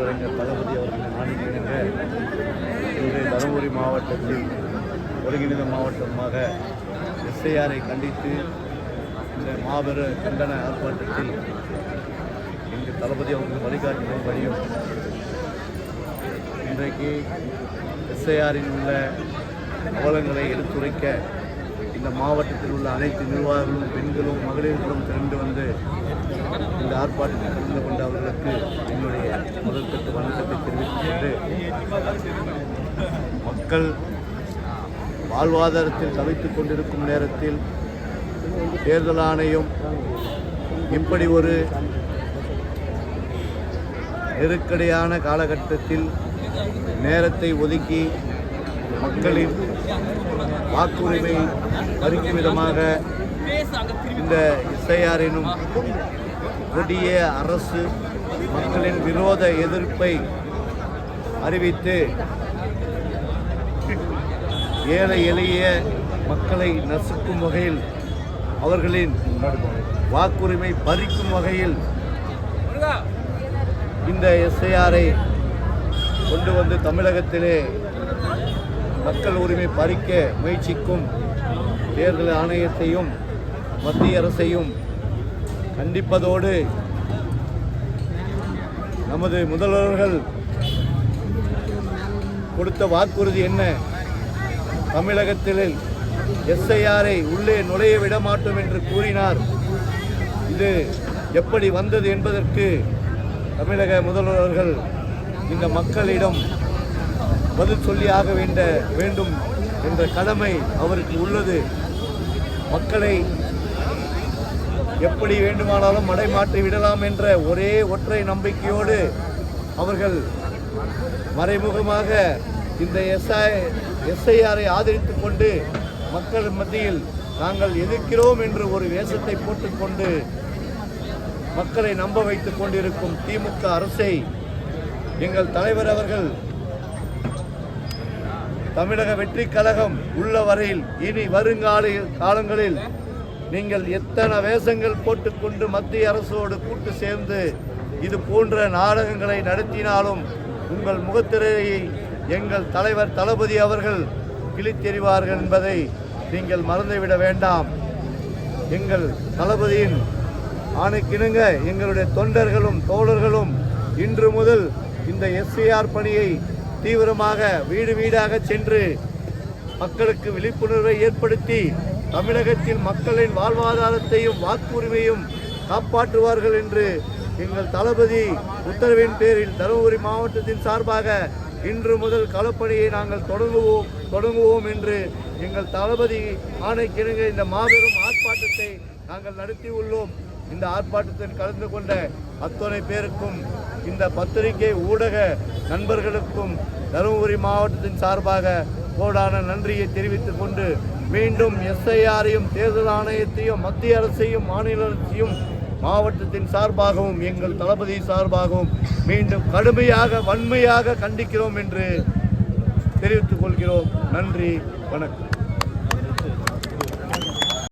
முதல்வரைஞர் தளபதி அவர்களின் ஆணைக்கிணங்க இன்றைய தருமபுரி மாவட்டத்தில் ஒருங்கிணைந்த மாவட்டமாக எஸ்ஐஆரை கண்டித்து இந்த மாபெரும் கண்டன ஆர்ப்பாட்டத்தில் இங்கு தளபதி அவர்கள் வழிகாட்டும்படியும் இன்றைக்கு எஸ்ஐஆரில் உள்ள அவலங்களை எடுத்துரைக்க இந்த மாவட்டத்தில் உள்ள அனைத்து நிர்வாகிகளும் பெண்களும் மகளிர்களும் திரண்டு வந்து இந்த ஆர்ப்பாட்டத்தில் கலந்து கொண்ட அவர்களுக்கு என்னுடைய முதற்கட்டு வணக்கத்தை தெரிவித்துக்கொண்டு மக்கள் வாழ்வாதாரத்தில் தவித்துக் கொண்டிருக்கும் நேரத்தில் தேர்தல் ஆணையம் இப்படி ஒரு நெருக்கடியான காலகட்டத்தில் நேரத்தை ஒதுக்கி மக்களின் வாக்குரிமை பறிக்கும் விதமாக இந்த எஸ்ஐஆர் எனும் கொடிய அரசு மக்களின் விரோத எதிர்ப்பை அறிவித்து ஏழை எளிய மக்களை நசுக்கும் வகையில் அவர்களின் வாக்குரிமை பறிக்கும் வகையில் இந்த எஸ்ஐஆரை கொண்டு வந்து தமிழகத்திலே மக்கள் உரிமை பறிக்க முயற்சிக்கும் தேர்தல் ஆணையத்தையும் மத்திய அரசையும் கண்டிப்பதோடு நமது முதல்வர்கள் கொடுத்த வாக்குறுதி என்ன? தமிழகத்தில் எஸ்ஐஆரை உள்ளே நுழைய விட மாட்டோம் என்று கூறினார். இது எப்படி வந்தது என்பதற்கு தமிழக முதல்வர்கள் இந்த மக்களிடம் பதில் சொல்லியாக வேண்டும் என்ற கடமை அவருக்கு உள்ளது. மக்களை எப்படி வேண்டுமானாலும் மடைமாற்றி விடலாம் என்ற ஒரே ஒற்றை நம்பிக்கையோடு அவர்கள் மறைமுகமாக இந்த எஸ்ஐஆரை ஆதரித்துக் கொண்டு மக்கள் மத்தியில் நாங்கள் எதிர்க்கிறோம் என்று ஒரு வேஷத்தை போட்டுக்கொண்டு மக்களை நம்ப வைத்துக் கொண்டிருக்கும் திமுக அரசை எங்கள் தலைவர் அவர்கள் தமிழக வெற்றி கழகம் உள்ள வரையில் இனி காலங்களில் நீங்கள் எத்தனை வேஷங்கள் போட்டுக்கொண்டு மத்திய அரசோடு கூட்டு சேர்ந்து இது போன்ற நாடகங்களை நடத்தினாலும் உங்கள் முகத்திரையை எங்கள் தலைவர் தளபதி அவர்கள் கிழித்தெறிவார்கள் என்பதை நீங்கள் மறந்துவிட வேண்டாம். எங்கள் தளபதியின் ஆணைக்கிணங்க எங்களுடைய தொண்டர்களும் தோழர்களும் இன்று முதல் இந்த எஸ்ஐஆர் பணியை தீவிரமாக வீடு வீடாக சென்று மக்களுக்கு விழிப்புணர்வை ஏற்படுத்தி தமிழகத்தில் மக்களின் வாழ்வாதாரத்தையும் வாக்குரிமையும் காப்பாற்றுவார்கள் என்று எங்கள் தளபதி உத்தரவின் பேரில் தருமபுரி மாவட்டத்தின் சார்பாக இன்று முதல் களப்பணியை நாங்கள் தொடங்குவோம் என்று எங்கள் தளபதி ஆணைக்கிணங்க இந்த மாபெரும் ஆர்ப்பாட்டத்தை நாங்கள் நடத்தியுள்ளோம். இந்த ஆர்ப்பாட்டத்தில் கலந்து கொண்ட அத்தனை பேருக்கும் இந்த பத்திரிகை ஊடக நண்பர்களுக்கும் தருமபுரி மாவட்டத்தின் சார்பாக கோடான நன்றியை தெரிவித்துக் கொண்டு மீண்டும் எஸ்ஐஆரையும் தேர்தல் ஆணையத்தையும் மத்திய அரசையும் மாநில அரசையும் மாவட்டத்தின் சார்பாகவும் எங்கள் தளபதி சார்பாகவும் மீண்டும் கடுமையாக வன்மையாக கண்டிக்கிறோம் என்று தெரிவித்துக் கொள்கிறோம். நன்றி, வணக்கம்.